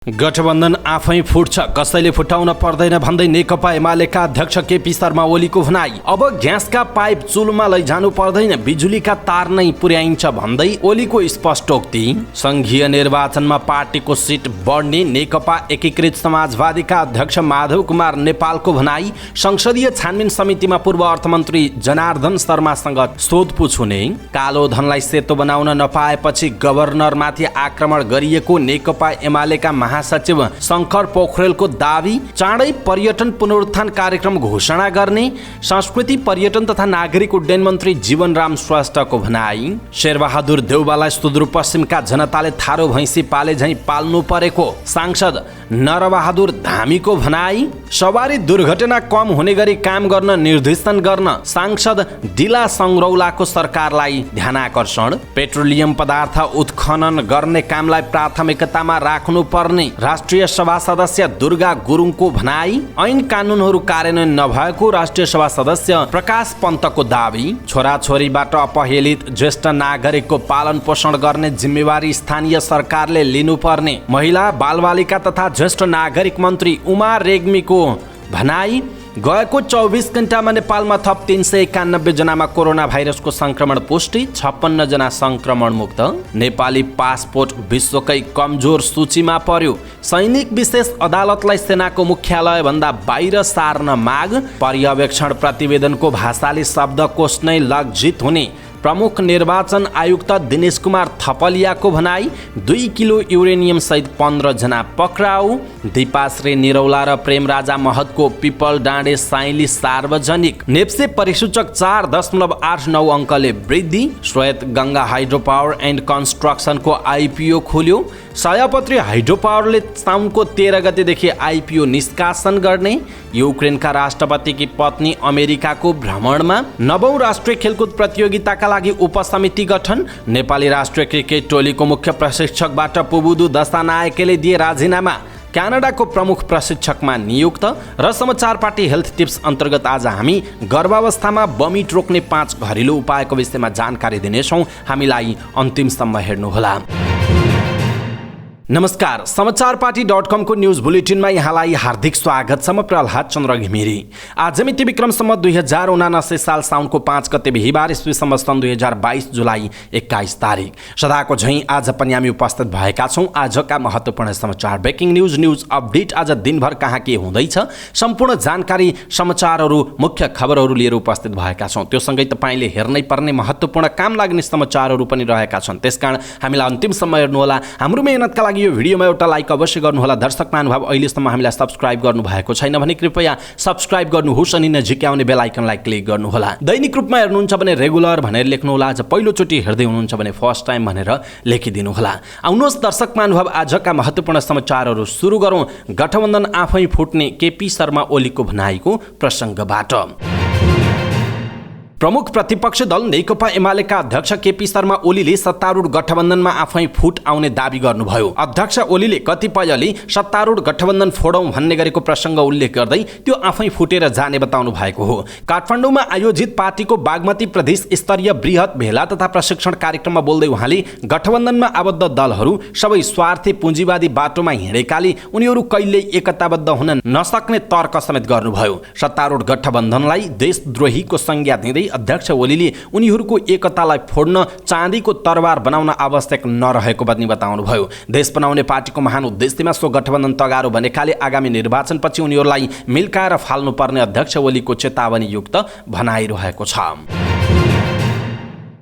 गठबन्धन आफै फुट्छ, कसैले फुटाउन पर्दैन भन्दै नेकपा एमालेका अध्यक्ष केपी शर्मा ओलीको भनाई। अब ग्यासका पाइप चुलोमा लैजानु पर्दैन, बिजुलीका तार नै पुर्याइन्छ भन्दै ओलीको स्पष्टोक्ति। संघीय निर्वाचनमा पार्टीको सिट बढ्ने नेकपा एकीकृत समाजवादीका अध्यक्ष माधव कुमार नेपालको भनाई। संसदीय छानबिन समितिमा पूर्व अर्थमन्त्री जनार्दन शर्मासँग सोधपुछ हुने। कालो धनलाई सेतो बनाउन नपाएपछि गभर्नरमाथि आक्रमण गरिएको नेकपा एमालेका महासचिव शङ्कर पोखरेलको दावी। चाँडै पर्यटन पुनरुत्थान कार्यक्रम घोषणा गर्ने। संस्कृति पर्यटन तथा नागरिक उड्डयन मन्त्री जीवनराम श्रेष्ठको भनाई। शेरबहादुर देउवालाई सुदूरपश्चिमका जनताले थारो भैँसी पाले झैँ पाल्नु परेको सांसद नरबहादुर धामीको भनाई। सवारी दुर्घटना कम हुने गरी काम गर्न निर्देशन गर्न सांसद डिला सङ्ग्रौलाको सरकारलाई ध्यानाकर्षण। पेट्रोलियम पदार्थ उत्खनन गर्ने कामलाई प्राथमिकतामा राख्नु पर्ने राष्ट्रिय सभा सदस्य दुर्गा गुरुङको भनाई। ऐन कानुनहरू कार्यान्वयन नभएको राष्ट्रिय सभा सदस्य प्रकाश पन्तको दावी। छोराछोरीबाट अपहेलित ज्येष्ठ नागरिकको पालन पोषण गर्ने जिम्मेवारी स्थानीय सरकारले लिनुपर्ने महिला बालबालिका तथा ज्येष्ठ नागरिक मन्त्री उमा रेग्मीको भनाई। गएको 24 घण्टामा नेपालमा थप 391 जनामा कोरोना भाइरसको संक्रमण पुष्टि, 56 जना संक्रमण मुक्त। नेपाली पासपोर्ट विश्वकै कमजोर सूचीमा पर्यो। सैनिक विशेष अदालतलाई सेनाको मुख्यालय भन्दा बाहिर सार्न माग। पर्यवेक्षण प्रतिवेदनको भाषाले शब्दकोश नै लज्जित हुने प्रमुख निर्वाचन आयुक्त दिनेश कुमार थपलियाको भनाई। 2 किलो युरेनियम सहित 15 जना पक्राउ। दीपाश्री निरौला र प्रेमराजा महतको पिपल डाँडे साइली सार्वजनिक नेप्से परिसूचक 4.89 अङ्कले वृद्धि। Shwet Ganga hydro power and कन्स्ट्रक्सनको आइपिओ खुल्यो। सयपत्री हाइड्रो पावरले साउनको 13 गतेदेखि आइपिओ निष्कासन गर्ने। युक्रेनका राष्ट्रपतिकी पत्नी अमेरिकाको भ्रमणमा। 9औं राष्ट्रिय खेलकुद प्रतियोगिताका लागि उपसमिति गठन। नेपाली राष्ट्रिय क्रिकेट टोलीको मुख्य प्रशिक्षकबाट पुबुदु दशानायकेले दिए राजीनामा। क्यानाडाको प्रमुख प्रशिक्षकमा नियुक्त। र समाचार पार्टी हेल्थ टिप्स अन्तर्गत आज हामी गर्भावस्थामा बमिट रोक्ने 5 घरेलु उपायको विषयमा जानकारी दिनेछौँ। हामीलाई अन्तिमसम्म हेर्नुहोला। नमस्कार, समाचारपाटी.com को न्यूज बुलेटिनमा यहाँलाई हार्दिक स्वागत छ। म प्रहलाद चन्द्र घिमिरे। आज मिति विक्रम सम्वत 2079 साल साउनको 5 गते बिहीबार ईस्वी सम्वत 2022 जुलाई 21 तारिक। सदाको झैँ आज पनि हामी उपस्थित भएका छौँ। आजका महत्त्वपूर्ण समाचार, ब्रेकिङ न्युज अपडेट, आज दिनभर कहाँ के हुँदैछ, सम्पूर्ण जानकारी, समाचारहरू, मुख्य खबरहरू लिएर उपस्थित भएका छौँ। त्यो सँगै तपाईँले हेर्नै पर्ने महत्त्वपूर्ण काम लाग्ने समाचारहरू पनि रहेका छन्। त्यसकारण हामीलाई अन्तिमसम्म हेर्नुहोला। हाम्रो मेहनतका लागि यो भिडियोमा एउटा लाइक अवश्य गर्नुहोला। दर्शक महानुभाव, अहिलेसम्म हामीलाई सब्स्क्राइब गर्नु भएको छैन भने कृपया सब्स्क्राइब गर्नुहोस् अनि नजिकै आउने बेल आइकनलाई क्लिक गर्नुहोला। दैनिक रूपमा हेर्नुहुन्छ भने रेगुलर भनेर लेख्नुहोला। आज पहिलोचोटि हेर्दै हुनुहुन्छ भने फर्स्ट टाइम भनेर लेखिदिनुहोला। आउनुहोस् दर्शक महानुभाव, आजका महत्त्वपूर्ण समाचारहरू सुरु गरौँ। गठबन्धन आफै फुट्ने, केपी शर्मा ओलीको भनाइको प्रसङ्गबाट। प्रमुख प्रतिपक्ष दल नेकपा एमालेका अध्यक्ष केपी शर्मा ओलीले सत्तारूढ गठबन्धनमा आफै फुट आउने दावी गर्नुभयो। अध्यक्ष ओलीले कतिपयले सत्तारूढ गठबन्धन फोडौँ भन्ने गरेको प्रसङ्ग उल्लेख गर्दै त्यो आफै फुटेर जाने बताउनु भएको हो। काठमाडौँमा आयोजित पार्टीको बागमती प्रदेश स्तरीय बृहत भेला तथा प्रशिक्षण कार्यक्रममा बोल्दै उहाँले गठबन्धनमा आबद्ध दलहरू सबै स्वार्थी पुँजीवादी बाटोमा हिँडेकाले उनीहरू कहिल्यै एकताबद्ध हुन नसक्ने तर्क समेत गर्नुभयो। सत्तारूढ गठबन्धनलाई देशद्रोहीको संज्ञा दिँदै अध्यक्ष ओलीले उनीहरूको एकतालाई फोड्न चाँदीको तरबार बनाउन आवश्यक नरहेको पनि बताउनुभयो। देश बनाउने पार्टीको महान उद्देश्यमा सो गठबन्धन तगारो बनेकाले आगामी निर्वाचनपछि उनीहरूलाई मिल्काएर फाल्नुपर्ने अध्यक्ष ओलीको चेतावनीयुक्त भनाइरहेको छ।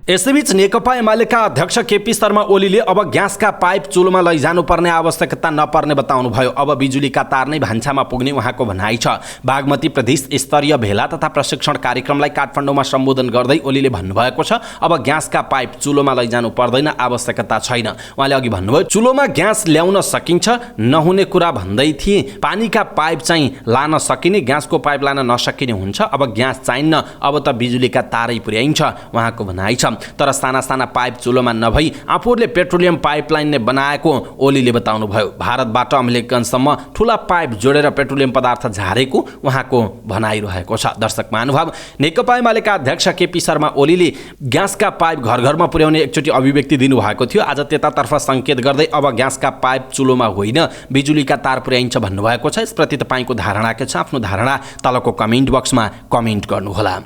यसैबीच नेकपा एमालेका अध्यक्ष केपी शर्मा ओलीले अब ग्यासका पाइप चुलोमा लैजानुपर्ने आवश्यकता नपर्ने बताउनुभयो। अब बिजुलीका तार नै भान्सामा पुग्ने उहाँको भनाइ छ। बागमती प्रदेश स्तरीय भेला तथा प्रशिक्षण कार्यक्रमलाई काठमाडौँमा सम्बोधन गर्दै ओलीले भन्नुभएको छ, अब ग्यासका पाइप चुलोमा लैजानु पर्दैन, आवश्यकता छैन। उहाँले अघि भन्नुभयो, चुलोमा ग्यास ल्याउन सकिन्छ, नहुने कुरा भन्दै थिए। पानीका पाइप चाहिँ लान सकिने, ग्यासको पाइप लान नसकिने हुन्छ। अब ग्यास चाहिन्न, अब त बिजुलीका तारै पुर्याइन्छ, उहाँको भनाइ छ। तर साना साना पाइप चुलोमा नभई आफूले पेट्रोलियम पाइपलाइन नै बनाएको ओलीले बताउनुभयो। भारतबाट अमेरिकनसम्म ठूला पाइप जोडेर पेट्रोलियम पदार्थ झारेको उहाँको भनाइरहेको छ। दर्शक महानुभाव, नेकपा एमालेका अध्यक्ष केपी शर्मा ओलीले ग्यासका पाइप घर घरमा पुर्याउने एकचोटि अभिव्यक्ति दिनुभएको थियो। आज त्यतातर्फ संकेत गर्दै अब ग्यासका पाइप चुलोमा होइन बिजुलीका तार पुर्याइन्छ भन्नुभएको छ। यसप्रति तपाईँको धारणा के छ? आफ्नो धारणा तलको कमेन्ट बक्समा कमेन्ट गर्नुहोला।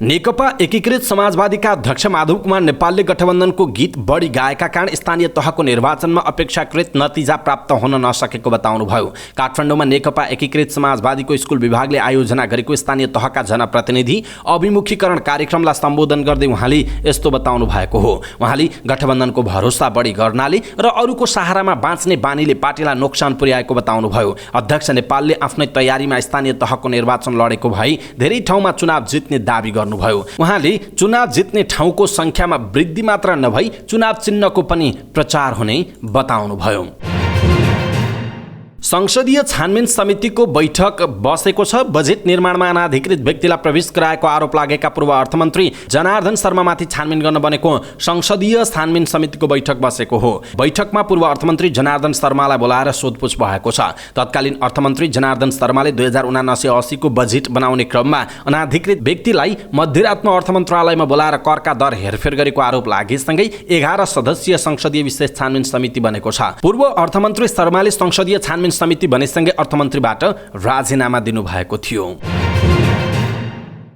नेकपा एकीकृत समाजवादीका अध्यक्ष माधव कुमार नेपालले गठबन्धनको गीत बढी गाएका कारण स्थानीय तहको निर्वाचनमा अपेक्षाकृत नतिजा प्राप्त हुन नसकेको बताउनुभयो। काठमाडौँमा नेकपा एकीकृत समाजवादीको स्कुल विभागले आयोजना गरेको स्थानीय तहका जनप्रतिनिधि अभिमुखीकरण कार्यक्रमलाई सम्बोधन गर्दै उहाँले यस्तो बताउनु भएको हो। उहाँले गठबन्धनको भरोसा बढी गर्नाले र अरूको सहारामा बाँच्ने बानीले पार्टीलाई नोक्सान पुर्याएको बताउनुभयो। अध्यक्ष नेपालले आफ्नै तयारीमा स्थानीय तहको निर्वाचन लडेको भई धेरै ठाउँमा चुनाव जित्ने दावी गर्नुभयो। उहाँले चुनाव जित्ने ठाउँको संख्यामा वृद्धि मात्र नभई चुनाव चिन्हको पनि प्रचार हुने बताउनुभयो। संसदीय छानबिन समितिको बैठक बसेको छ। बजेट निर्माणमा अनाधिकृत व्यक्तिलाई प्रवेश गराएको आरोप लागेका पूर्व अर्थमन्त्री जनार्दन शर्मामाथि छानबिन गर्न बनेको संसदीय छानबिन समितिको बैठक बसेको हो। बैठकमा पूर्व अर्थमन्त्री जनार्दन शर्मालाई बोलाएर सोधपुछ भएको छ। तत्कालीन अर्थमन्त्री जनार्दन शर्माले 2079-80 को बजेट बनाउने क्रममा अनाधिकृत व्यक्तिलाई मध्यरातमा अर्थ मन्त्रालयमा बोलाएर करका दर हेरफेर गरेको आरोप लागेसँगै 11 सदस्यीय संसदीय विशेष छानबिन समिति बनेको छ। पूर्व अर्थमन्त्री शर्माले संसदीय छानबिन समिति बनेसँगै अर्थमन्त्रीबाट राजीनामा दिनुभएको थियो।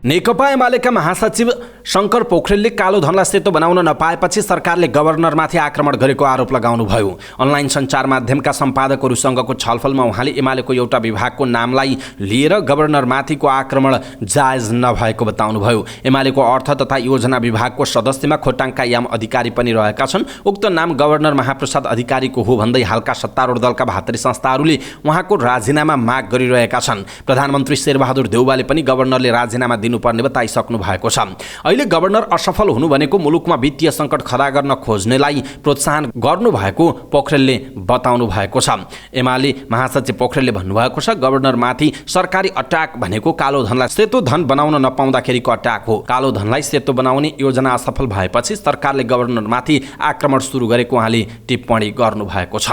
नेकपा एमालेका महासचिव शङ्कर पोखरेलले कालो धनलाई सेतो बनाउन नपाएपछि सरकारले गभर्नरमाथि आक्रमण गरेको आरोप लगाउनुभयो। अनलाइन सञ्चार माध्यमका सम्पादकहरूसँगको छलफलमा उहाँले एमालेको एउटा विभागको नामलाई लिएर गभर्नरमाथिको आक्रमण जायज नभएको बताउनुभयो। एमालेको अर्थ तथा योजना विभागको सदस्यमा खोटाङका याम अधिकारी पनि रहेका छन्। उक्त नाम गभर्नर महाप्रसाद अधिकारीको हो भन्दै हालका सत्तारूढ दलका भातृ संस्थाहरूले उहाँको राजीनामा माग गरिरहेका छन्। प्रधानमन्त्री शेरबहादुर देउवाले पनि गभर्नरले राजीनामा दिनुपर्ने बताइसक्नु भएको छ। अहिले गभर्नर असफल हुनु भनेको मुलुकमा वित्तीय सङ्कट खडा गर्न खोज्नेलाई प्रोत्साहन गर्नु भएको पोखरेलले बताउनु भएको छ। एमाले महासचिव पोखरेलले भन्नुभएको छ, गभर्नरमाथि सरकारी अट्याक भनेको कालो धनलाई सेतो धन बनाउन नपाउँदाखेरिको अट्याक हो। कालो धनलाई सेतो बनाउने योजना असफल भएपछि सरकारले गभर्नरमाथि आक्रमण सुरु गरेको उहाँले टिप्पणी गर्नु भएको छ।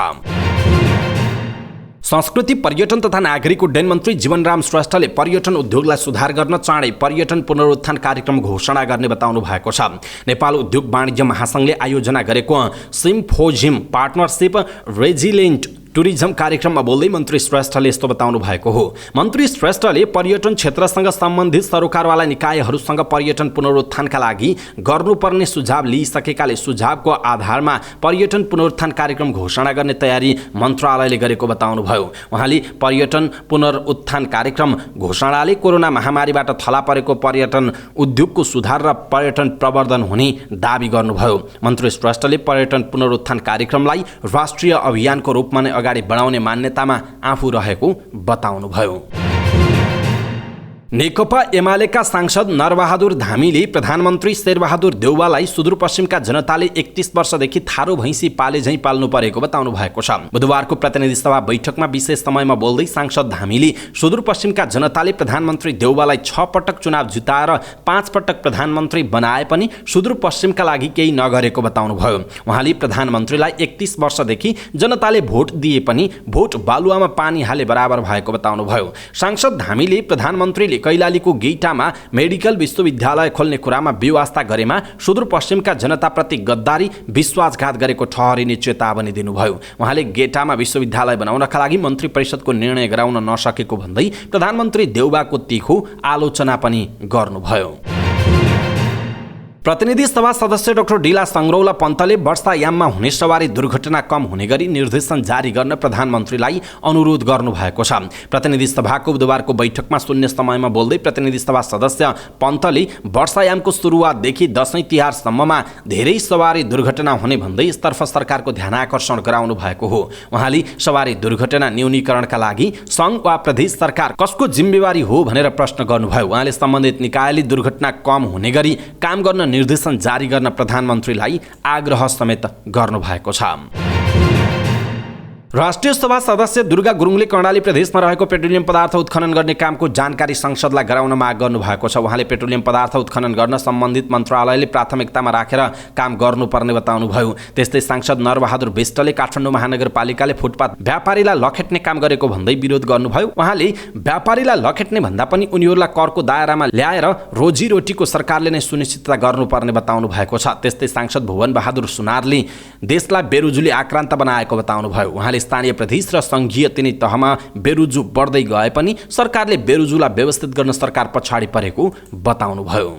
संस्कृति पर्यटन तथा नागरिक उड्डयन मन्त्री जीवनराम श्रेष्ठले पर्यटन उद्योगलाई सुधार गर्न चाँडै पर्यटन पुनरुत्थान कार्यक्रम घोषणा गर्ने बताउनु भएको छ। नेपाल उद्योग वाणिज्य महासङ्घले आयोजना गरेको सिम्फोजियम पार्टनरसिप रेजिलेन्ट टुरिज्म कार्यक्रममा बोल्दै मन्त्री श्रेष्ठले यस्तो बताउनु भएको हो। मन्त्री श्रेष्ठले पर्यटन क्षेत्रसँग सम्बन्धित सरोकारवाला निकायहरूसँग पर्यटन पुनरुत्थानका लागि गर्नुपर्ने सुझाव लिइसकेकाले सुझावको आधारमा पर्यटन पुनरुत्थान कार्यक्रम घोषणा गर्ने तयारी मन्त्रालयले गरेको बताउनुभयो। उहाँले पर्यटन पुनरुत्थान कार्यक्रम घोषणाले कोरोना महामारीबाट थला परेको पर्यटन उद्योगको सुधार र पर्यटन प्रवर्धन हुने दावी गर्नुभयो। मन्त्री श्रेष्ठले पर्यटन पुनरुत्थान कार्यक्रमलाई राष्ट्रिय अभियानको रूपमा नै अगाडि बढाउने मान्यतामा आफू रहेको बताउनुभयो। नेकपा एमालेका सांसद नरबहादुर धामीले प्रधानमन्त्री शेरबहादुर देउवालाई सुदूरपश्चिमका जनताले 31 वर्षदेखि थारो भैँसी पाले झैँ पाल्नु परेको बताउनु भएको छ। बुधबारको प्रतिनिधि सभा बैठकमा विशेष समयमा बोल्दै सांसद धामीले सुदूरपश्चिमका जनताले प्रधानमन्त्री देउवालाई 6 पटक चुनाव जिताएर 5 पटक प्रधानमन्त्री बनाए पनि सुदूरपश्चिमका लागि केही नगरेको बताउनुभयो। उहाँले प्रधानमन्त्रीलाई 31 वर्षदेखि जनताले भोट दिए पनि भोट बालुवामा पानी हाले बराबर भएको बताउनुभयो। सांसद धामीले प्रधानमन्त्रीले कैलालीको गेटामा मेडिकल विश्वविद्यालय खोल्ने कुरामा बेवास्ता गरेमा सुदूरपश्चिमका जनताप्रति गद्दारी विश्वासघात गरेको ठहरिने चेतावनी दिनुभयो। उहाँले गेटामा विश्वविद्यालय बनाउनका लागि मन्त्री परिषदको निर्णय गराउन नसकेको भन्दै प्रधानमन्त्री देउवाको तीखो आलोचना पनि गर्नुभयो। प्रतिनिधि सभा सदस्य डाक्टर डिला सङ्ग्रौला पन्तले वर्षायाममा हुने सवारी दुर्घटना कम हुने गरी निर्देशन जारी गर्न प्रधानमन्त्रीलाई अनुरोध गर्नुभएको छ। प्रतिनिधि सभाको बुधबारको बैठकमा शून्य समयमा बोल्दै प्रतिनिधि सभा सदस्य पन्तले वर्षायामको सुरुवातदेखि दशैं तिहारसम्ममा धेरै सवारी दुर्घटना हुने भन्दै यसतर्फ सरकारको ध्यानाकर्षण गराउनु भएको हो। उहाँले सवारी दुर्घटना न्यूनीकरणका लागि सङ्घ वा प्रदेश सरकार कसको जिम्मेवारी हो भनेर प्रश्न गर्नुभयो। उहाँले सम्बन्धित निकायले दुर्घटना कम हुने गरी काम गर्न निर्देशन जारी गर्न प्रधानमन्त्रीलाई आग्रह समेत गर्नुभएको छ। राष्ट्रिय सभा सदस्य दुर्गा गुरुङले कर्णाली प्रदेशमा रहेको पेट्रोलियम पदार्थ उत्खनन गर्ने कामको जानकारी संसदलाई गराउन माग गर्नुभएको छ। उहाँले पेट्रोलियम पदार्थ उत्खनन गर्न सम्बन्धित मन्त्रालयले प्राथमिकतामा राखेर काम गर्नुपर्ने बताउनुभयो। त्यस्तै सांसद नरबहादुर विष्टले काठमाडौँ महानगरपालिकाले फुटपाथ व्यापारीलाई लखेट्ने काम गरेको भन्दै विरोध गर्नुभयो। उहाँले व्यापारीलाई लखेट्ने भन्दा पनि उनीहरूलाई करको दायरामा ल्याएर रोजीरोटीको सरकारले नै सुनिश्चितता गर्नुपर्ने बताउनु भएको छ। त्यस्तै सांसद भुवन बहादुर सुनारले देशलाई बेरुजुले आक्रान्त बनाएको बताउनुभयो। उहाँले स्थानीय प्रदेश र संघीय तिनै तहमा बेरुजु बढ्दै गए पनि सरकारले बेरुजुलाई व्यवस्थित गर्न सरकार पछाडि परेको बताउनुभयो।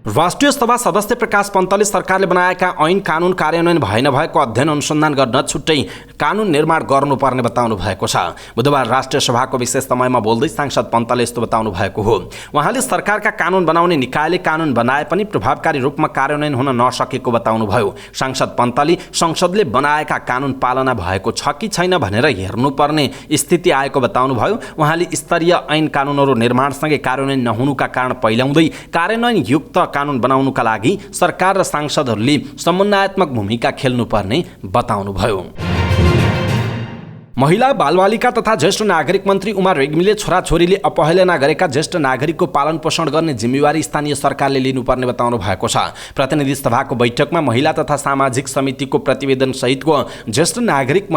राष्ट्रिय सभा सदस्य प्रकाश पन्तले सरकारले बनाएका ऐन कानुन कार्यान्वयन भए नभएको अध्ययन अनुसन्धान गर्न छुट्टै कानुन निर्माण गर्नुपर्ने बताउनु भएको छ। बुधबार राष्ट्रिय सभाको विशेष समयमा बोल्दै सांसद पन्तले यस्तो बताउनु भएको हो। उहाँले सरकारका कानुन बनाउने निकायले कानुन बनाए पनि प्रभावकारी रूपमा कार्यान्वयन हुन नसकेको बताउनुभयो। सांसद पन्तले संसदले बनाएका कानुन पालना भएको छ कि छैन भनेर हेर्नुपर्ने स्थिति आएको बताउनुभयो। उहाँले स्तरीय ऐन कानुनहरू निर्माणसँगै कार्यान्वयन नहुनुका कारण पहिल्याउँदै कार्यान्वयन युक्त कानुन बनाउनुका लागि सरकार र सांसदहरूले समन्वयात्मक भूमिका खेल्नुपर्ने बताउनुभयो। महिला बालबालिका तथा ज्येष्ठ नागरिक मन्त्री उमा रेग्मीले छोराछोरीले अपहेलना गरेका ज्येष्ठ नागरिकको पालन पोषण गर्ने जिम्मेवारी स्थानीय सरकारले लिनुपर्ने बताउनु भएको छ। प्रतिनिधि सभाको बैठकमा महिला तथा सामाजिक समितिको प्रतिवेदन सहितको ज्येष्ठ नागरिक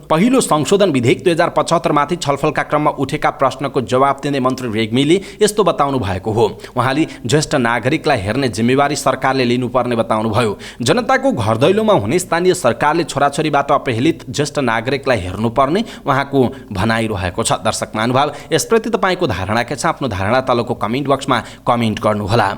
पहिलो संशोधन विधेयक 2075 माथि छलफलका क्रममा उठेका प्रश्नको जवाब दिँदै मन्त्री रेग्मीले यस्तो बताउनु भएको हो। उहाँले ज्येष्ठ नागरिकलाई हेर्ने जिम्मेवारी सरकारले लिनुपर्ने बताउनुभयो। जनताको घर दैलोमा हुने स्थानीय सरकारले छोराछोरीबाट अपहेलित ज्येष्ठ नागरिकलाई हेर्नुपर्ने उहाँको भनाइरहेको छ। दर्शक महानुभाव, यसप्रति तपाईको धारणा के छ? आफ्नो धारणा तलको कमेन्ट बक्समा कमेन्ट गर्नुहोला।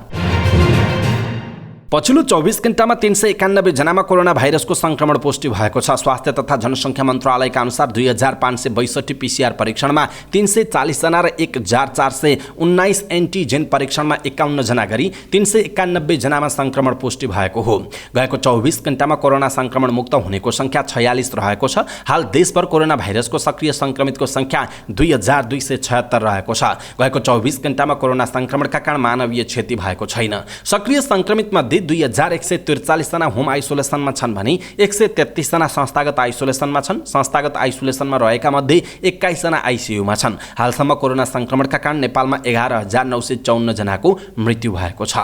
पछिल्लो 24 घण्टामा 391 जनामा कोरोना भाइरसको संक्रमण पुष्टि भएको छ। स्वास्थ्य तथा जनसङ्ख्या मन्त्रालयका अनुसार 2562 पीसीआर परीक्षणमा 340 जना र 1419 एन्टिजेन परीक्षणमा 51 जना गरी 391 जनामा संक्रमण पुष्टि भएको हो। गएको 24 घण्टामा कोरोना संक्रमण मुक्त हुनेको संख्या 46 रहेको छ। हाल देशभर कोरोना भाइरसको सक्रिय संक्रमितको संख्या 2276 रहेको छ। गएको 24 घण्टामा कोरोना संक्रमणका कारण मानवीय क्षति भएको छैन। सक्रिय संक्रमितमा 2143 जना होम आइसोलेसनमा छन् भने 133 जना संस्थागत आइसोलेसनमा छन्। संस्थागत आइसोलेसनमा रहेका मध्ये 21 जना आइसियुमा छन्। हालसम्म कोरोना संक्रमणका कारण नेपालमा 11954 जनाको मृत्यु भएको छ।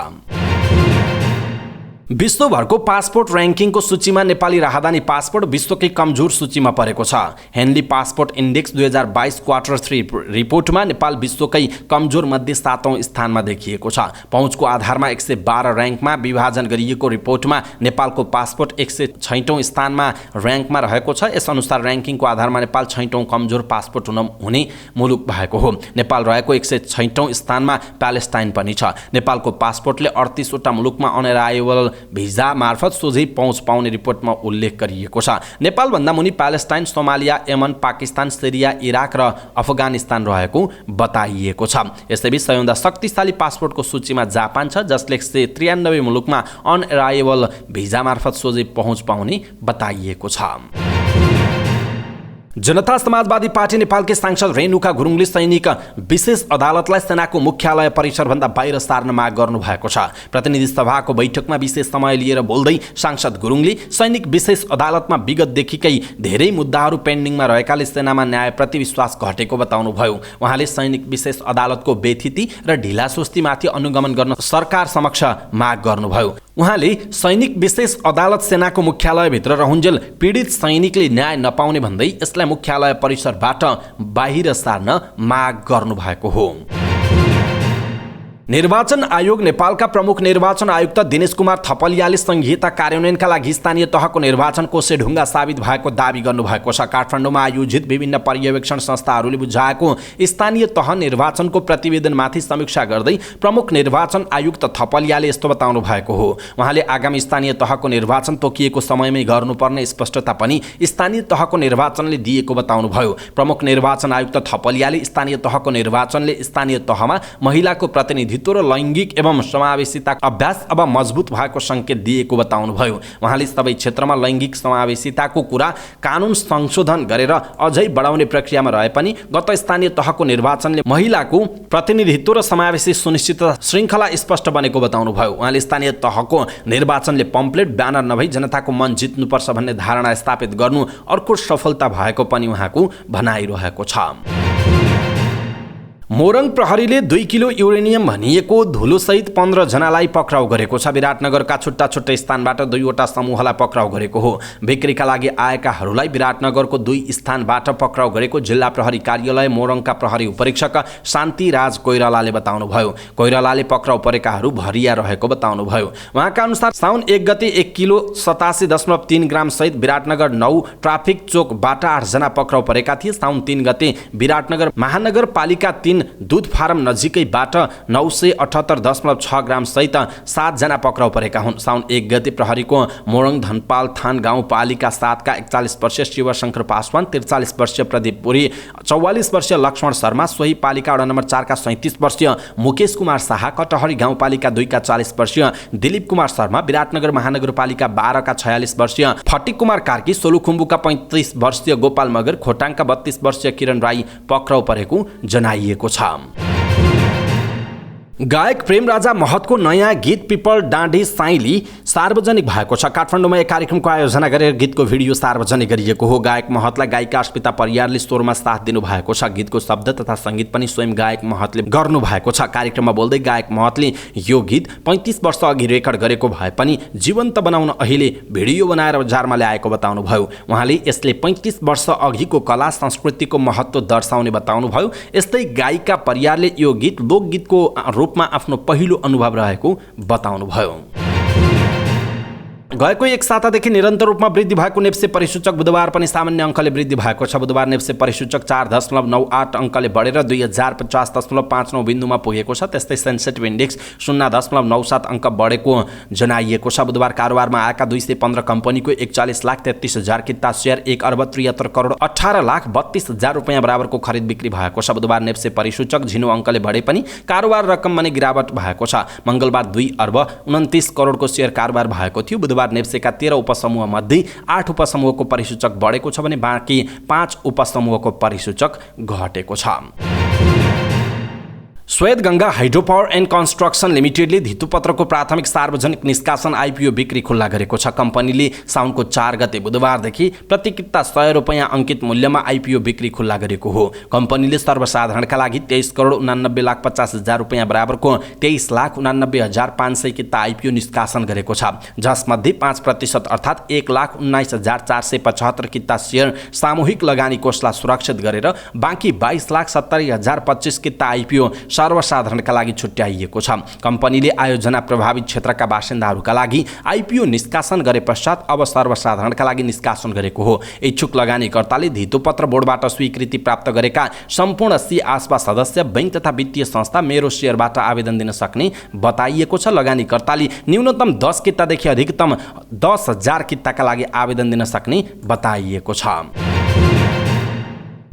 विश्वभरको पासपोर्ट र्याङ्किङको सूचीमा नेपाली राहदानी पासपोर्ट विश्वकै कमजोर सूचीमा परेको छ। हेनली पासपोर्ट इन्डेक्स 2022 क्वार्टर 3 रिपोर्टमा नेपाल विश्वकै कमजोर मध्ये 7औं स्थानमा देखिएको छ। पहुँचको आधारमा 112 र्याङ्कमा विभाजन गरिएको रिपोर्टमा नेपालको पासपोर्ट 106औं स्थानमा र्याङ्कमा रहेको छ। यसअनुसार र्याङ्किङको आधारमा नेपाल 6औं कमजोर पासपोर्ट हुने मुलुक भएको हो। नेपाल रहेको 106औं स्थानमा प्यालेस्टाइन पनि छ। नेपालको पासपोर्टले 38 वटा मुलुकमा अनअराइभल भिजा मार्फत सोझै पहुँच पाउने रिपोर्टमा उल्लेख गरिएको छ। नेपालभन्दा मुनि प्यालेस्टाइन, सोमालिया, यमन, पाकिस्तान, सिरिया, इराक र अफगानिस्तान रहेको बताइएको छ। यसैबीच सबैभन्दा शक्तिशाली पासपोर्टको सूचीमा जापान छ, जसले 193 मुलुकमा अनअराइभल भिजा मार्फत सोझै पहुँच पाउने बताइएको छ। जनता समाजवादी पार्टी नेपालकै सांसद रेणुका गुरुङले सैनिक विशेष अदालतलाई सेनाको मुख्यालय परिसरभन्दा बाहिर सार्न माग गर्नु भएको छ। प्रतिनिधि सभाको बैठकमा विशेष समय लिएर बोल्दै सांसद गुरुङले सैनिक विशेष अदालतमा विगतदेखिकै धेरै मुद्दाहरू पेन्डिङमा रहेकाले सेनामा न्यायप्रति विश्वास घटेको बताउनुभयो। उहाँले सैनिक विशेष अदालतको बेथिति र ढिलासुस्तीमाथि अनुगमन गर्न सरकार समक्ष माग गर्नुभयो। उहाँले सैनिक विशेष अदालत सेनाको मुख्यालयभित्र रहुन्जेल पीडित सैनिकले न्याय नपाउने भन्दै यसलाई मुख्यालय परिसरबाट बाहिर सार्न माग गर्नुभएको हो। निर्वाचन आयोग नेपालका प्रमुख निर्वाचन आयुक्त दिनेश कुमार थपलियाले संहिता कार्यान्वयनका लागि स्थानीय तहको निर्वाचन कोसेढुङ्गा साबित भएको दावी गर्नुभएको छ। काठमाडौँमा आयोजित विभिन्न पर्यवेक्षण संस्थाहरूले बुझाएको स्थानीय तह निर्वाचनको प्रतिवेदनमाथि समीक्षा गर्दै प्रमुख निर्वाचन आयुक्त थपलियाले यस्तो बताउनु भएको हो। उहाँले आगामी स्थानीय तहको निर्वाचन तोकिएको समयमै गर्नुपर्ने स्पष्टता पनि स्थानीय तहको निर्वाचनले दिएको बताउनुभयो। प्रमुख निर्वाचन आयुक्त थपलियाले स्थानीय तहको निर्वाचनले स्थानीय तहमा महिलाको प्रतिनिधि प्रतिनिधित्व र लैङ्गिक एवं समावेशिताको अभ्यास अब मजबुत भएको सङ्केत दिएको बताउनुभयो। उहाँले सबै क्षेत्रमा लैङ्गिक समावेशिताको कुरा कानुन संशोधन गरेर अझै बढाउने प्रक्रियामा रहे पनि गत स्थानीय तहको निर्वाचनले महिलाको प्रतिनिधित्व र समावेशी सुनिश्चित श्रृङ्खला स्पष्ट बनेको बताउनुभयो। उहाँले स्थानीय तहको निर्वाचनले पम्पलेट ब्यानर नभई जनताको मन जित्नुपर्छ भन्ने धारणा स्थापित गर्नु अर्को सफलता भएको पनि उहाँको भनाइरहेको छ। मोरङ प्रहरीले 2 किलो युरेनियम भनिएको धुलोसहित 15 जनालाई पक्राउ गरेको छ। विराटनगरका छुट्टा छुट्टै स्थानबाट 2वटा समूहलाई पक्राउ गरेको हो। बिक्रीका लागि आएकाहरूलाई विराटनगरको 2 स्थानबाट पक्राउ गरेको जिल्ला प्रहरी कार्यालय मोरङका प्रहरी उपरीक्षक शान्तिराज कोइरालाले बताउनुभयो। कोइरालाले पक्राउ परेकाहरू भरिया रहेको बताउनुभयो। उहाँका अनुसार साउन 1 गते 1 किलो 87.3 ग्राम सहित विराटनगर 9 ट्राफिक चोकबाट 8 जना पक्राउ परेका थिए। साउन 3 गते विराटनगर महानगरपालिका 3 दूध फार्म नजिकैबाट 978.6 ग्राम सहित 7 जना पक्राउ परेका हुन्। साउन 1 गते प्रहरीको मोरङ धनपाल थान गाउँपालिका 7 का 41 वर्षीय शिवशंकर पासवान, 43 वर्षीय प्रदीप पुरी, 44 वर्षीय लक्ष्मण शर्मा, सोही पालिका वडा नम्बर 4 का 37 वर्षीय मुकेश कुमार शाह, कटहरी गाउँपालिका 2 का 40 वर्षीय दिलीप कुमार शर्मा, विराटनगर महानगरपालिका 12 का 46 वर्षीय फटिक कुमार कार्की, सोलुखुम्बुका 35 वर्षीय गोपाल मगर, खोटाङका 32 वर्षीय किरण राई पक्राउ परेको जनाइएको छ। गायक प्रेमराजा महतको नयाँ गीत पिपल डाँडी साइली सार्वजनिक भएको छ। काठमाडौँमा एक कार्यक्रमको आयोजना गरेर गीतको भिडियो सार्वजनिक गरिएको हो। गायक महतलाई गायिका अस्मिता परियारले स्वरमा साथ दिनुभएको छ। गीतको शब्द तथा सङ्गीत पनि स्वयं गायक महतले गर्नुभएको छ। कार्यक्रममा बोल्दै गायक महतले यो गीत 35 वर्ष अघि रेकर्ड गरेको भए पनि जीवन्त बनाउन अहिले भिडियो बनाएर बजारमा ल्याएको बताउनुभयो। उहाँले यसले 35 वर्ष अघिको कला संस्कृतिको महत्त्व दर्शाउने बताउनुभयो। यस्तै गायिका परियारले यो गीत लोकगीतको रूपमा आफ्नो पहिलो अनुभव रहेको बताउनुभयो। गएको एक सातादेखि निरन्तर रूपमा वृद्धि भएको नेप्से परिसूचक बुधबार पनि सामान्य अङ्कले वृद्धि भएको छ। बुधबार नेप्से परिसूचक 4.98 अङ्कले बढेर 2050.59 बिन्दुमा पुगेको छ। त्यस्तै सेन्सिटिभ इन्डेक्स 0.97 अङ्क बढेको जनाइएको छ। बुधबार कारोबारमा आएका 215 कम्पनीको 41,33,000 किता सेयर 1,73,18,32,000 रुपियाँ बराबरको खरिद बिक्री भएको छ। बुधबार नेप्से परिसूचक झिनो अङ्कले बढे पनि कारोबार रकम भने गिरावट भएको छ। मङ्गलबार 2,29 करोडको सेयर कारोबार भएको थियो। बुधबार नेप्सेका 13 उपसमूह मध्ये 8 उपसमूहको परिसूचक बढेको छ भने बाँकी 5 उपसमूहको परिसूचक घटेको छ। Shwet Ganga hydro power and construction लिमिटेडले धितोपत्रको प्राथमिक सार्वजनिक निष्कासन आइपिओ बिक्री खुल्ला गरेको छ। कम्पनीले साउनको 4 गते बुधबारदेखि प्रतिकिता 100 रुपियाँ अङ्कित मूल्यमा आइपिओ बिक्री खुल्ला गरेको हो। कम्पनीले सर्वसाधारणका लागि 23,89,50,000 रुपियाँ बराबरको 23,89,500 किता आइपिओ निष्कासन गरेको छ। जसमध्ये 5% अर्थात् 1,19,475 किता सेयर सामूहिक लगानी कोषलाई सुरक्षित गरेर बाँकी 22,70,025 किता आइपिओ सर्वसाधारणका लागि छुट्याइएको छ। कम्पनीले आयोजना प्रभावित क्षेत्रका बासिन्दाहरूका लागि आइपिओ निष्कासन गरे पश्चात अब सर्वसाधारणका लागि निष्कासन गरेको हो। इच्छुक लगानीकर्ताले धितोपत्र बोर्डबाट स्वीकृति प्राप्त गरेका सम्पूर्ण सी आसपा सदस्य, बैंक तथा वित्तीय संस्था मेरो सेयरबाट आवेदन दिन सक्ने बताइएको छ। लगानीकर्ताले न्यूनतम 10 कितादेखि अधिकतम 10,000 किताका लागि आवेदन दिन सक्ने बताइएको छ।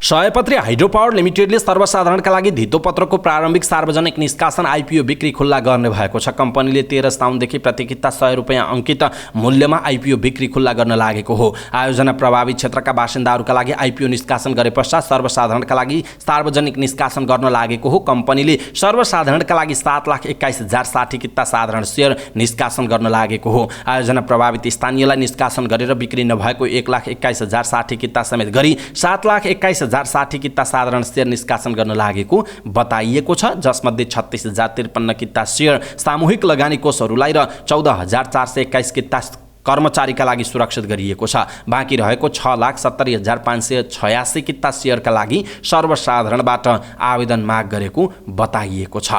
सयपत्री हाइड्रो पावर लिमिटेडले सर्वसाधारणका लागि धितोपत्रको प्रारम्भिक सार्वजनिक निष्कासन आइपिओ बिक्री खुल्ला गर्ने भएको छ। कम्पनीले 13 साउनदेखि प्रतिकिता 100 रुपियाँ अङ्कित मूल्यमा आइपिओ बिक्री खुल्ला गर्न लागेको हो। आयोजना प्रभावित क्षेत्रका बासिन्दाहरूका लागि आइपिओ निष्कासन गरे पश्चात सर्वसाधारणका लागि सार्वजनिक निष्कासन गर्न लागेको हो। कम्पनीले सर्वसाधारणका लागि 7,21,060 किता साधारण सेयर निष्कासन गर्न लागेको हो। आयोजना प्रभावित स्थानीयलाई निष्कासन गरेर बिक्री नभएको 1,21,060 किता समेत गरी 7,21,060 किता साधारण सेयर निष्कासन गर्न लागेको बताइएको छ। जसमध्ये 36,053 किता सेयर सामूहिक लगानी कोषहरूलाई र 14,421 किता कर्मचारीका लागि सुरक्षित गरिएको छ। बाँकी रहेको 6,70,586 किता सेयरका लागि सर्वसाधारणबाट आवेदन माग गरेको बताइएको छ।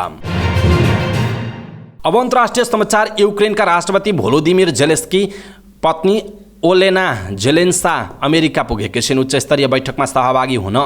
अब अन्तर्राष्ट्रिय समाचार। युक्रेनका राष्ट्रपति भोलोदिमिर जेलेन्स्की पत्नी ओलेना जेलेन्सा अमेरिका पुगेकी छिन्। उच्च स्तरीय बैठकमा सहभागी हुन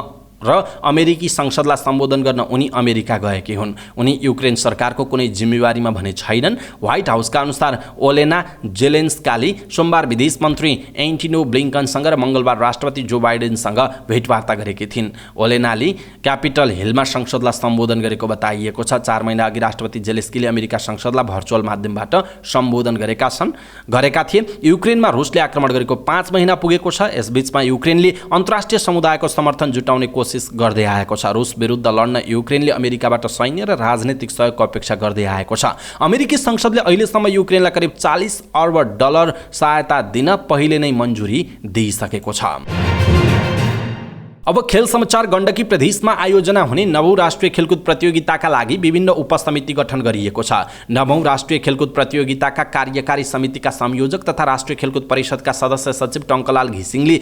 र अमेरिकी संसदलाई सम्बोधन गर्न उनी अमेरिका गएकी हुन्। उनी युक्रेन सरकारको कुनै जिम्मेवारीमा भने छैनन्। व्हाइट हाउसका अनुसार ओलेना जेलेन्स्काले सोमबार विदेश मन्त्री एन्टिनो ब्लिङ्कनसँग र मङ्गलबार राष्ट्रपति जो बाइडेनसँग भेटवार्ता गरेकी थिइन्। ओलेनाले क्यापिटल हिलमा संसदलाई सम्बोधन गरेको बताइएको छ। 4 महिना अघि राष्ट्रपति जेलेन्स्कीले अमेरिका संसदलाई भर्चुअल माध्यमबाट सम्बोधन गरेका थिए। युक्रेनमा रुसले आक्रमण गरेको 5 महिना पुगेको छ। यसबीचमा युक्रेनले अन्तर्राष्ट्रिय समुदायको समर्थन जुटाउने कोसिस गर्दै आएको छ। रुस विरुद्ध लड्न युक्रेनले अमेरिकाबाट सैन्य र राजनैतिक सहयोगको अपेक्षा गर्दै आएको छ। अमेरिकी संसदले अहिलेसम्म युक्रेनलाई करिब $40 अर्ब सहायता दिन पहिले नै मन्जुरी दिइसकेको छ। अब खेल समाचार। गण्डकी प्रदेशमा आयोजना हुने 9औं राष्ट्रिय खेलकुद प्रतियोगिताका लागि विभिन्न उपसमिति गठन गरिएको छ। 9औं राष्ट्रिय खेलकुद प्रतियोगिताका कार्यकारी समितिका संयोजक तथा राष्ट्रिय खेलकुद परिषदका सदस्य सचिव टङ्कलाल घिसिङले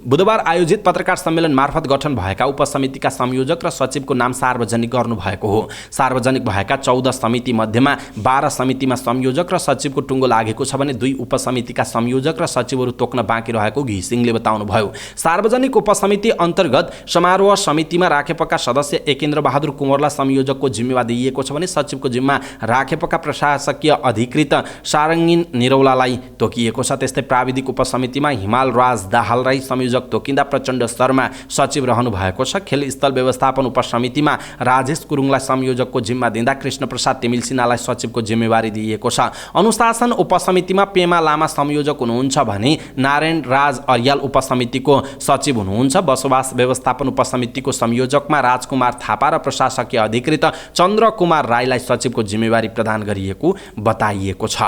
बुधबार आयोजित पत्रकार सम्मेलन मार्फत गठन भएका उपसमितिका संयोजक र सचिवको नाम सार्वजनिक गर्नुभएको हो। सार्वजनिक भएका 14 समिति मध्येमा 12 समितिमा संयोजक र सचिवको टुङ्गो लागेको छ भने 2 उपसमितिका संयोजक र सचिवहरू तोक्न बाँकी रहेको घिसिङले बताउनुभयो। सार्वजनिक उपसमिति अन्तर्गत समारोह समितिमा राखेपका सदस्य एकेन्द्र बहादुर कुँवरलाई संयोजकको जिम्मेवार दिइएको छ भने सचिवको जिम्मा राखेपका प्रशासकीय अधिकृत सारङ्गिन निरौलालाई तोकिएको छ। त्यस्तै प्राविधिक उपसमितिमा हिमाल राज दाहाललाई संयोजक तोकिँदा प्रचण्ड शर्मा सचिव रहनु भएको छ। खेल स्थल व्यवस्थापन उपसमितिमा राजेश गुरुङलाई संयोजकको जिम्मा दिँदा कृष्ण प्रसाद तिमिल सिन्हालाई सचिवको जिम्मेवारी दिइएको छ। अनुशासन उपसमितिमा पेमा लामा संयोजक हुनुहुन्छ भने नारायण राज अर्याल उपसमितिको सचिव हुनुहुन्छ। बसोबास व्यवस्थापन उपसमितिको संयोजकमा राजकुमार थापा र प्रशासकीय अधिकृत चन्द्र कुमार राईलाई सचिवको जिम्मेवारी प्रदान गरिएको बताइएको छ।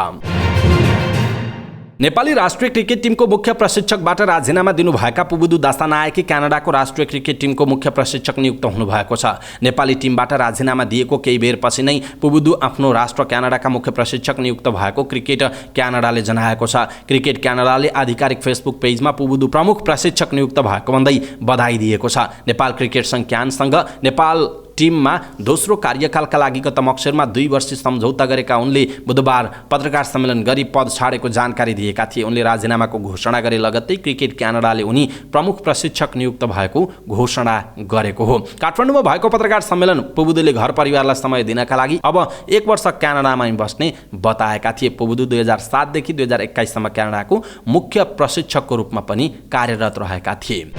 नेपाली राष्ट्रिय क्रिकेट टिमको मुख्य प्रशिक्षकबाट राजीनामा दिनुभएका पुबुदु दासानायके क्यानाडाको राष्ट्रिय क्रिकेट टिमको मुख्य प्रशिक्षक नियुक्त हुनुभएको छ। नेपाली टिमबाट राजीनामा दिएको केही बेरपछि नै पुबुदु आफ्नो राष्ट्र क्यानाडाका मुख्य प्रशिक्षक नियुक्त भएको क्रिकेट क्यानाडाले जनाएको छ। क्रिकेट क्यानाडाले आधिकारिक फेसबुक पेजमा पुबुदु प्रमुख प्रशिक्षक नियुक्त भएको भन्दै बधाई दिएको छ। नेपाल क्रिकेट संघ क्यानसँग नेपाल टिममा दोस्रो कार्यकालका लागि गत मक्सिरमा 2 वर्षीय सम्झौता गरेका उनले बुधबार पत्रकार सम्मेलन गरी पद छाडेको जानकारी दिएका थिए। उनले राजीनामाको घोषणा गरे लगत्तै क्रिकेट क्यानाडाले उनी प्रमुख प्रशिक्षक नियुक्त भएको घोषणा गरेको हो। काठमाडौँमा भएको पत्रकार सम्मेलन पुबुदुले घर परिवारलाई समय दिनका लागि अब 1 वर्ष क्यानाडामा बस्ने बताएका थिए। पुबुदु 2007 देखि 2021 सम्म क्यानाडाको मुख्य प्रशिक्षकको रूपमा पनि कार्यरत रहेका थिए।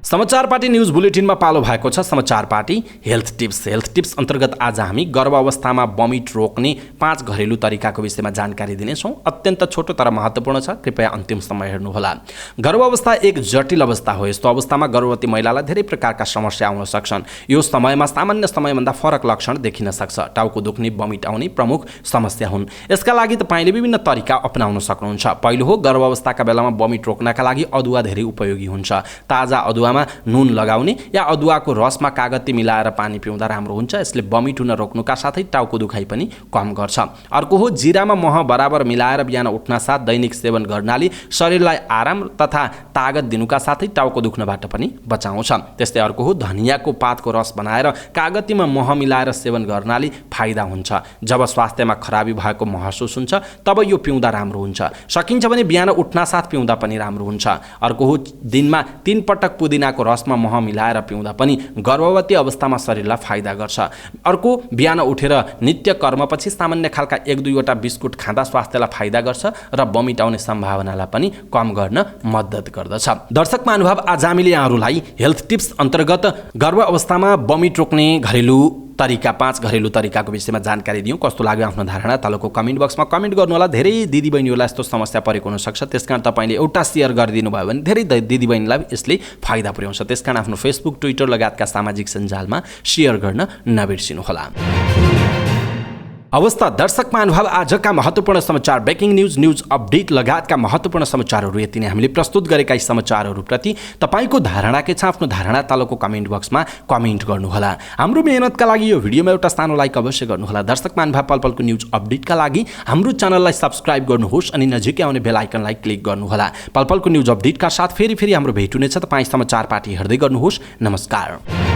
समाचार पार्टी न्यूज बुलेटिनमा पालो भएको छ समाचार पार्टी हेल्थ टिप्स अन्तर्गत आज हामी गर्भावस्थामा वमिट रोक्ने 5 घरेलु तरिकाको विषयमा जानकारी दिनेछौँ। अत्यन्त छोटो तर महत्त्वपूर्ण छ, कृपया अन्तिमसम्म हेर्नुहोला। गर्भावस्था एक जटिल अवस्था हो। यस्तो अवस्थामा गर्भवती महिलालाई धेरै प्रकारका समस्या आउन सक्छन्। यो समयमा सामान्य समयभन्दा फरक लक्षण देखिन सक्छ। टाउको दुख्ने, वमिट आउने प्रमुख समस्या हुन्। यसका लागि तपाईँले विभिन्न तरिका अपनाउन सक्नुहुन्छ। पहिलो हो, गर्भावस्थाका बेलामा वमिट रोक्नका लागि अदुवा धेरै उपयोगी हुन्छ। ताजा अदुवा नुन लगाउने या अदुवाको रसमा कागती मिलाएर पानी पिउँदा राम्रो हुन्छ। यसले वमिट हुन रोक्नुका साथै टाउको दुखाइ पनि कम गर्छ। अर्को हो, जिरामा मह बराबर मिलाएर बिहान उठ्न साथ दैनिक सेवन गर्नाले शरीरलाई आराम तथा तागत दिनुका साथै टाउको दुख्नबाट पनि बचाउँछ। त्यस्तै अर्को हो, धनियाको पातको रस बनाएर कागतीमा मह मिलाएर सेवन गर्नाले फाइदा हुन्छ। जब स्वास्थ्यमा खराबी भएको महसुस हुन्छ तब यो पिउँदा राम्रो हुन्छ। सकिन्छ भने बिहान उठ्न साथ पिउँदा पनि राम्रो हुन्छ। अर्को हो, दिनमा 3 पटक पुदिनाको रसमा मह मिलाएर पिउँदा पनि गर्भवती अवस्थामा शरीरलाई फाइदा गर्छ। अर्को, बिहान उठेर नित्य कर्मपछि सामान्य खालका 1-2 वटा बिस्कुट खाँदा स्वास्थ्यलाई फाइदा गर्छ र वमिट आउने सम्भावनालाई पनि कम गर्न मद्दत गर्दछ। दर्शक महानुभाव, आज हामीले यहाँहरूलाई हेल्थ टिप्स अन्तर्गत गर्भ अवस्थामा वमिट रोक्ने 5 घरेलु तरिकाको विषयमा जानकारी दियौँ। कस्तो लाग्यो आफ्नो धारणा तलको कमेन्ट बक्समा कमेन्ट गर्नुहोला। धेरै दिदीबहिनीहरूलाई यस्तो समस्या परेको हुनसक्छ, त्यसकारण तपाईँले एउटा सेयर गरिदिनु भयो भने धेरै दिदीबहिनीलाई यसले फाइदा पुर्याउँछ। त्यसकारण आफ्नो फेसबुक, ट्विटर लगायतका सामाजिक सञ्जालमा सेयर गर्न नबिर्सिनुहोला। अवस्था दर्शक महानुभाव, आजका महत्त्वपूर्ण समाचार, ब्रेकिङ न्युज अपडेट लगायतका महत्त्वपूर्ण समाचारहरू यति नै। हामीले प्रस्तुत गरेका यी समाचारहरूप्रति तपाईँको धारणा के छ? आफ्नो धारणा तलको कमेन्ट बक्समा कमेन्ट गर्नुहोला। हाम्रो मेहनतका लागि यो भिडियोमा एउटा सानो लाइक अवश्य गर्नुहोला। दर्शक महानुभाव, पलपलको न्युज अपडेटका लागि हाम्रो च्यानललाई सब्स्क्राइब गर्नुहोस् अनि नजिकै आउने बेल आइकनलाई क्लिक गर्नुहोला। पलपलको न्युज अपडेटका साथ फेरि हाम्रो भेट हुनेछ। तपाईँ समाचार पार्टी हेर्दै गर्नुहोस्। नमस्कार।